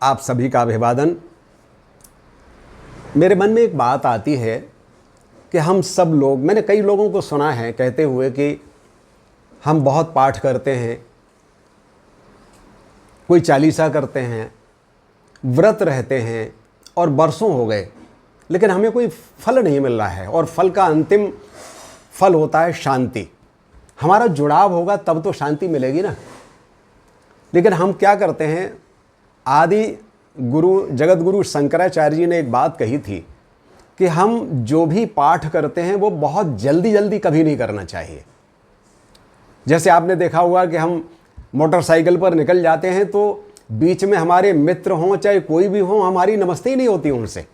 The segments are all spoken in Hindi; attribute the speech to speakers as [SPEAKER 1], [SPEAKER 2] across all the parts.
[SPEAKER 1] आप सभी का अभिवादन। मेरे मन में एक बात आती है कि हम सब लोग, मैंने कई लोगों को सुना है कहते हुए कि हम बहुत पाठ करते हैं, कोई चालीसा करते हैं, व्रत रहते हैं और बरसों हो गए, लेकिन हमें कोई फल नहीं मिल रहा है। और फल का अंतिम फल होता है शांति। हमारा जुड़ाव होगा तब तो शांति मिलेगी ना। लेकिन हम क्या करते हैं, आदि गुरु जगत गुरु शंकराचार्य जी ने एक बात कही थी कि हम जो भी पाठ करते हैं वो बहुत जल्दी जल्दी कभी नहीं करना चाहिए। जैसे आपने देखा होगा कि हम मोटरसाइकिल पर निकल जाते हैं तो बीच में हमारे मित्र हों चाहे कोई भी हो, हमारी नमस्ते ही नहीं होती उनसे।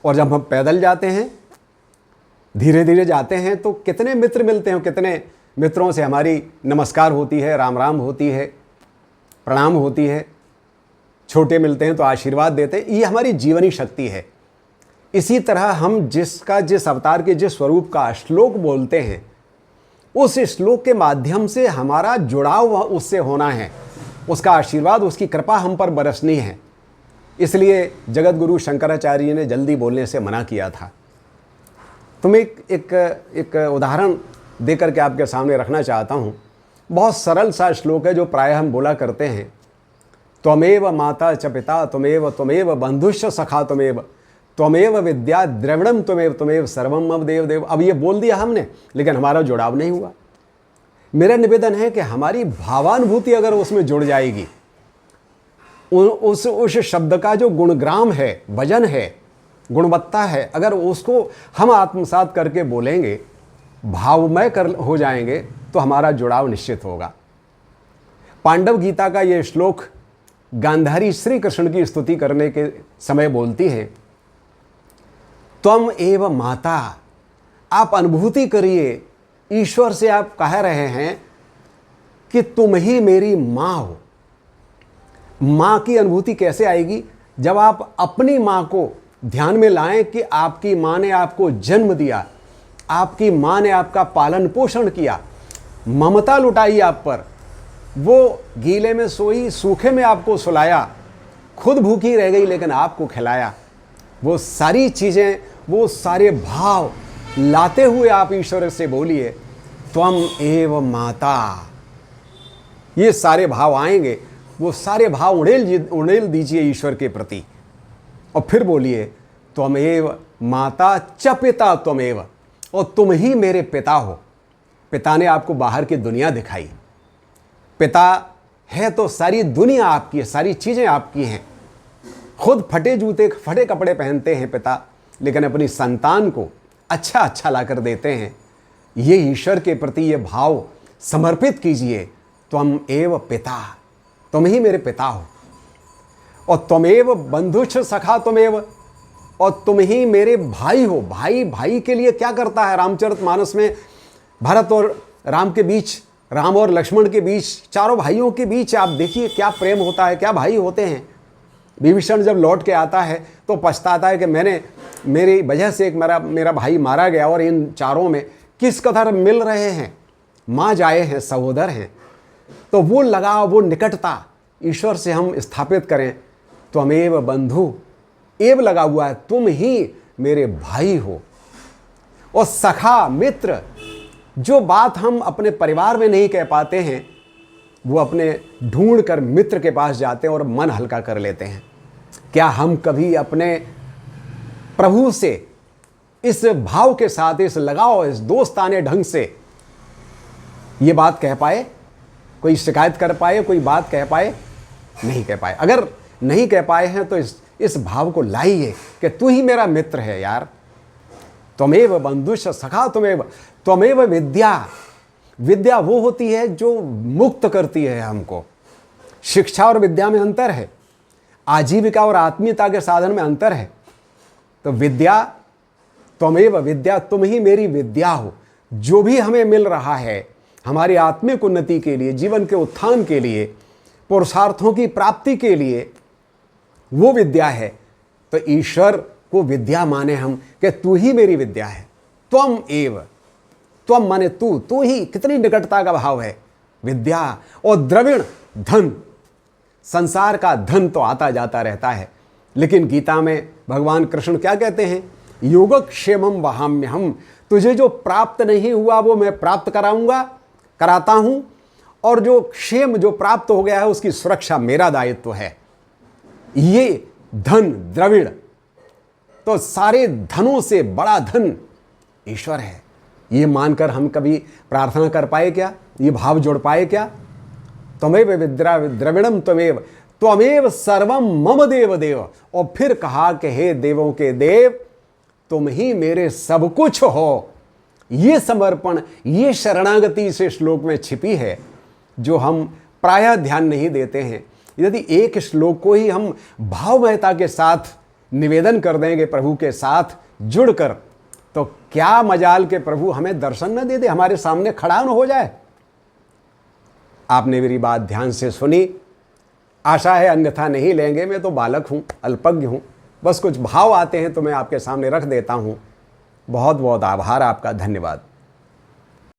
[SPEAKER 1] और जब हम पैदल जाते हैं, धीरे धीरे जाते हैं, तो कितने मित्र मिलते हैं, कितने मित्रों से हमारी नमस्कार होती है, राम राम होती है, प्रणाम होती है। छोटे मिलते हैं तो आशीर्वाद देते हैं। ये हमारी जीवनी शक्ति है। इसी तरह हम जिस अवतार के जिस स्वरूप का श्लोक बोलते हैं, उस श्लोक के माध्यम से हमारा जुड़ाव उससे होना है, उसका आशीर्वाद, उसकी कृपा हम पर बरसनी है। इसलिए जगत गुरु शंकराचार्य जी ने जल्दी बोलने से मना किया था। तो मैं एक उदाहरण देकर के आपके सामने रखना चाहता हूँ। बहुत सरल सा श्लोक है जो प्रायः हम बोला करते हैं, त्वमेव माता च पिता त्वमेव बंधुश्च सखा त्वमेव विद्या द्रविणम त्वमेव सर्वम मम देव देव। अब ये बोल दिया हमने, लेकिन हमारा जुड़ाव नहीं हुआ। मेरा निवेदन है कि हमारी भावानुभूति अगर उसमें जुड़ जाएगी, उस शब्द का जो गुणग्राम है, वजन है, गुणवत्ता है, अगर उसको हम आत्मसात करके बोलेंगे, भावमय हो जाएंगे, तो हमारा जुड़ाव निश्चित होगा। पांडव गीता का ये श्लोक गांधारी श्री कृष्ण की स्तुति करने के समय बोलती है, त्वम एव माता। आप अनुभूति करिए, ईश्वर से आप कह रहे हैं कि तुम ही मेरी माँ हो। माँ की अनुभूति कैसे आएगी? जब आप अपनी माँ को ध्यान में लाएं कि आपकी माँ ने आपको जन्म दिया, आपकी माँ ने आपका पालन पोषण किया, ममता लुटाई आप पर, वो गीले में सोई, सूखे में आपको सुलाया, खुद भूखी रह गई लेकिन आपको खिलाया। वो सारी चीज़ें, वो सारे भाव लाते हुए आप ईश्वर से बोलिए, त्वम एव माता। ये सारे भाव आएंगे, वो सारे भाव उड़ेल दीजिए ईश्वर के प्रति और फिर बोलिए, त्वमेव माता च पिता त्वमेव, और तुम ही मेरे पिता हो। पिता ने आपको बाहर की दुनिया दिखाई। पिता है तो सारी दुनिया आपकी है, सारी चीज़ें आपकी हैं। खुद फटे जूते, फटे कपड़े पहनते हैं पिता, लेकिन अपनी संतान को अच्छा ला कर देते हैं। ये ईश्वर के प्रति ये भाव समर्पित कीजिए, त्वम एव पिता, तुम ही मेरे पिता हो। और त्वमेव बंधुश्च सखा त्वमेव, और तुम ही मेरे भाई हो। भाई के लिए क्या करता है? रामचरितमानस में भरत और राम के बीच, राम और लक्ष्मण के बीच, चारों भाइयों के बीच आप देखिए क्या प्रेम होता है, क्या भाई होते हैं। विभीषण जब लौट के आता है तो पछताता है कि मेरी वजह से एक मेरा भाई मारा गया, और इन चारों में किस कदर मिल रहे हैं, माँ जाए हैं, सहोदर हैं। तो वो लगाव, वो निकटता ईश्वर से हम स्थापित करें। त्वमेव बंधु, एव लगा हुआ है, तुम ही मेरे भाई हो। और सखा, मित्र, जो बात हम अपने परिवार में नहीं कह पाते हैं, वो अपने ढूंढ कर मित्र के पास जाते हैं और मन हल्का कर लेते हैं। क्या हम कभी अपने प्रभु से इस भाव के साथ, इस लगाव, इस दोस्ताने ढंग से ये बात कह पाए? कोई शिकायत कर पाए, कोई बात कह पाए? नहीं कह पाए। अगर नहीं कह पाए हैं तो इस भाव को लाइए कि तू ही मेरा मित्र है यार। त्वमेव बंधुश्च सखा त्वमेव विद्या। विद्या वो होती है जो मुक्त करती है हमको। शिक्षा और विद्या में अंतर है, आजीविका और आत्मीयता के साधन में अंतर है। तो विद्या, त्वमेव विद्या, तुम ही मेरी विद्या हो। जो भी हमें मिल रहा है हमारी आत्मिक उन्नति के लिए, जीवन के उत्थान के लिए, पुरुषार्थों की प्राप्ति के लिए, वो विद्या है। तो ईश्वर को विद्या माने हम कि तू ही मेरी विद्या है। त्वम एव, त्वम माने तू ही, कितनी निकटता का भाव है। विद्या और द्रविण, धन, संसार का धन तो आता जाता रहता है, लेकिन गीता में भगवान कृष्ण क्या कहते हैं? योगक्षेमम वहाम्यहम, तुझे जो प्राप्त नहीं हुआ वो मैं प्राप्त कराता हूं, और जो क्षेम जो प्राप्त हो गया है उसकी सुरक्षा मेरा दायित्व है। ये धन द्रविड़, तो सारे धनों से बड़ा धन ईश्वर है। ये मानकर हम कभी प्रार्थना कर पाए क्या? ये भाव जोड़ पाए क्या? त्वमेव द्रविड़म त्वमेव सर्वम मम देव देव। और फिर कहा कि हे देवों के देव, तुम ही मेरे सब कुछ हो। ये समर्पण, ये शरणागति इस श्लोक में छिपी है, जो हम प्रायः ध्यान नहीं देते हैं। यदि एक श्लोक को ही हम भावमयता के साथ निवेदन कर देंगे, प्रभु के साथ जुड़कर, तो क्या मजाल के प्रभु हमें दर्शन न दे दे, हमारे सामने खड़ा न हो जाए। आपने मेरी बात ध्यान से सुनी, आशा है अन्यथा नहीं लेंगे। मैं तो बालक हूँ, अल्पज्ञ हूँ, बस कुछ भाव आते हैं तो मैं आपके सामने रख देता हूँ। बहुत बहुत आभार आपका, धन्यवाद।